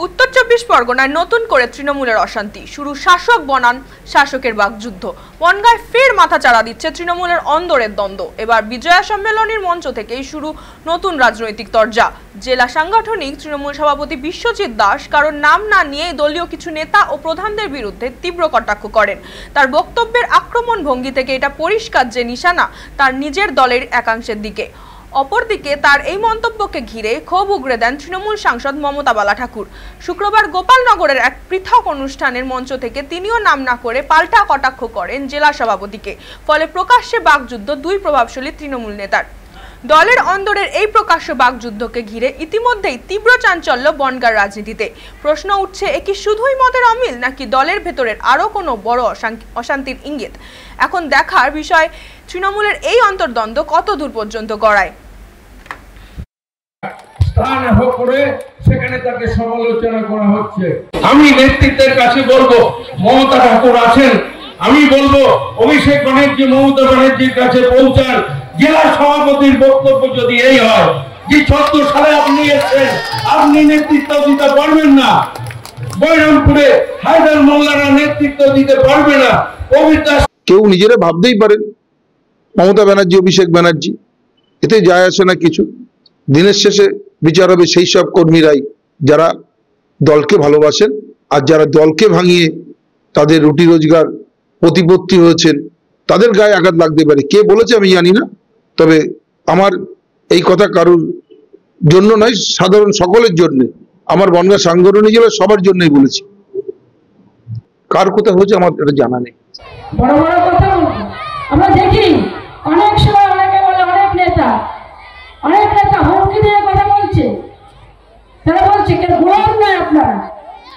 উত্তর ২৪ পরগনায় নতুন করে তৃণমূলের অশান্তি শুরু। শাসক বনাম শাসকের বাকযুদ্ধ। বনগাঁয় ফের মাথাচাড়া দিচ্ছে তৃণমূলের অন্দরের দ্বন্দ্ব। এবার বিজয়া সম্মেলনের মঞ্চ থেকেই শুরু নতুন রাজনৈতিক তরজা। জেলা সাংগঠনিক তৃণমূল সভাপতি বিশ্বজিৎ দাস কারণ নাম না নিয়ে দলীয় কিছু নেতা ও প্রধানদের বিরুদ্ধে তীব্র কটাক্ষ করেন। তার বক্তব্যের আক্রমণ ভঙ্গি থেকে এটা পরিষ্কার যে নিশানা তার নিজের দলের একাংশের দিকে। অপরদিকে তার এই মন্তব্যকে ঘিরে ক্ষোভ উগরে দেন তৃণমূল সাংসদ মমতা বালা ঠাকুর। শুক্রবার গোপালনগরের এক পৃথক অনুষ্ঠানের মঞ্চ থেকে তিনিও নাম না করে পাল্টা কটাক্ষ করেন জেলা সভাপতিকে। ফলে প্রকাশ্যে বাকযুদ্ধ দুই প্রভাবশালী তৃণমূল নেতার। দলের অন্দরের এই প্রকাশ্য বাকযুদ্ধকে ঘিরে ইতিমধ্যেই তীব্র চাঞ্চল্য বনগাঁর রাজনীতিতে। প্রশ্ন উঠছে, এ কি শুধুই মতের অমিল নাকি দলের ভেতরের আরো কোনো বড় অশান্তির ইঙ্গিত? এখন দেখার বিষয় তৃণমূলের এই অন্তর্দ্বন্দ্ব কত দূর পর্যন্ত গড়ায়। সেখানে তাকে সমালোচনা করা হচ্ছে। আমি নেতৃত্বের কাছে বলবো, মমতা ঠাকুর আছেন, আমি বলবো অভিষেক ব্যানার্জি মমতা ব্যানার্জির কাছে পৌঁছান। জেলা সভাপতির বক্তব্য যদি এই হয় যে 14 সালে আপনি এসেছেন, আপনি নেতৃত্ব দিতে পারবেন না, বৈরামপুরে হায়দার মোল্লারা নেতৃত্ব দিতে পারবে না, কেউ নিজেরা ভাবতেই পারেন মমতা ব্যানার্জি অভিষেক ব্যানার্জি, এতে যায় আসে না কিছু। দিনের শেষে বিচার হবে সেই সব কর্মীরাই যারা দলকে ভালোবাসেন আর যারা দলকে ভাঙিয়ে তাদের রুটি রোজগার প্রতিপত্তি হয়েছেন তাদের গায়ে আঘাত লাগতে পারে। কে বলেছে আমি জানি না, তবে আমার এই কথা কারোর জন্য নয়, সাধারণ সকলের জন্য, আমার বনগাঁ সাংগঠনিক জেলা সবার জন্যই বলেছি। কার কোথায় হয়েছে আমার এটা জানা নেই। বড় বড় কথা আমরা দেখি অনেক সময় অনেকে বলে অনেক নেতা হুমকি দিয়ে কথা বলছে। তারা বলছে কে গোলাম নাই, আপনারা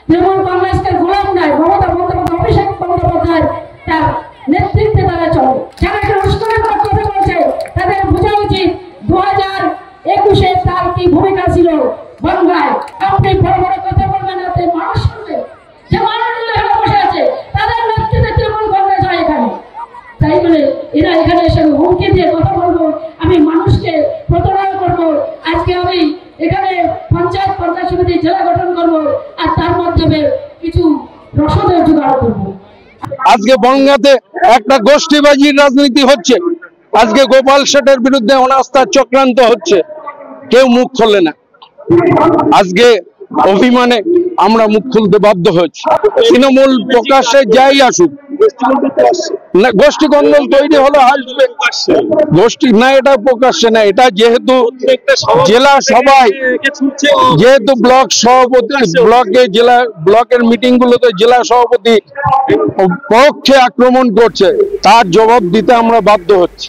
তৃণমূল কংগ্রেসকে গোলাম নাই, মমতা বন্দ্যোপাধ্যায় অভিষেক বন্দ্যোপাধ্যায় তার নেতৃত্বে তারা চলে। যারা উস্কানের কথা বলছে তাদের বোঝা উচিত 2021-এ তার কি ভূমিকা ছিল বনগাঁয়। আপনি বড় বড় কথা বলবেন না, মানুষ শুনবে যে মানুষগুলো এখানে বসে আছে তাদের নেতৃত্বে তৃণমূল কংগ্রেস হয় এখানে। তাই বলে এরা এখানে এসে হুমকি দিয়ে কথা বলবো, আমি মানুষকে প্রতারণা করবো। আজকে আমি এখানে পঞ্চায়েত সমিতি জেলা গঠন করবো আর তার মাধ্যমে কিছু রসদের জোগাড় করবো। আজকে বনগাঁতে একটা গোষ্ঠীবাজির রাজনীতি হচ্ছে। আজকে গোপাল শেঠের বিরুদ্ধে অনাস্থার চক্রান্ত হচ্ছে, কেউ মুখ খোলে না। আজকে অভিমানে আমরা মুখ খুলতে বাধ্য হচ্ছি। তৃণমূল প্রকাশ্যে যাই আসুক না, গোষ্ঠী কন্দল তৈরি হলো, আসবে গোষ্ঠী না, এটা প্রকাশ্যে না। এটা যেহেতু জেলা সবাই, যেহেতু ব্লক সভাপতি ব্লকের মিটিং গুলোতে জেলা সভাপতি পক্ষে আক্রমণ করছে, তার জবাব দিতে আমরা বাধ্য হচ্ছি।